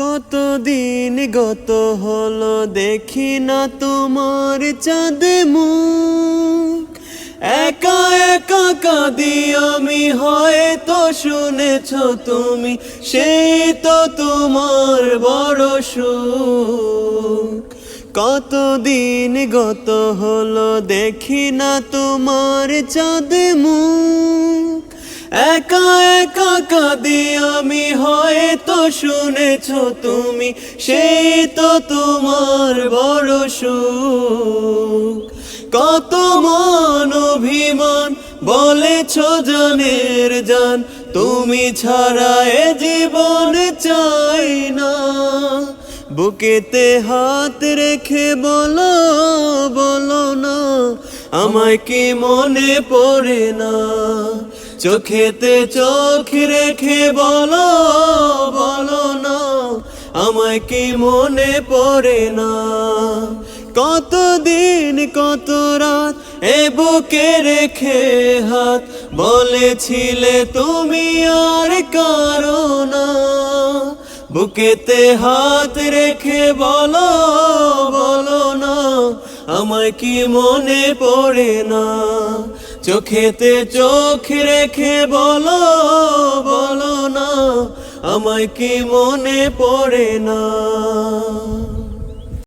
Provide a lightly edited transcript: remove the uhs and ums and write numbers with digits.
কতদিন গত হলো দেখি না তোমার চাঁদ মুখ, একা একা কাঁদি আমি, হয়তো শুনেছ তুমি, সেই তো তোমার বড় সুখ। কতদিন গত হলো দেখি না তোমার চাঁদ মুখ, একা একা কাঁদি আমি, হয়তো শুনেছ তুমি, সেই তো তোমার বড় সুখ। কত মান অভিমান বলেছ জানের জান, তুমি ছাড়া এ জীবন চাই না। বুকেতে হাত রেখে বলো বলো না, আমায় কি মনে পড়ে না? চোখেতে চোখ রেখে বলো বলো না, আমায় কি মনে পড়ে না? কতদিন কত রাত এ বুকে রেখে হাত, বলেছিলে তুমি আর কারো না। বুকেতে হাত রেখে বলো বলো না, আমায় কি মনে পড়ে না? চোখেতে চোখ রেখে বলো বলো না, আমায় কি মনে পড়ে না?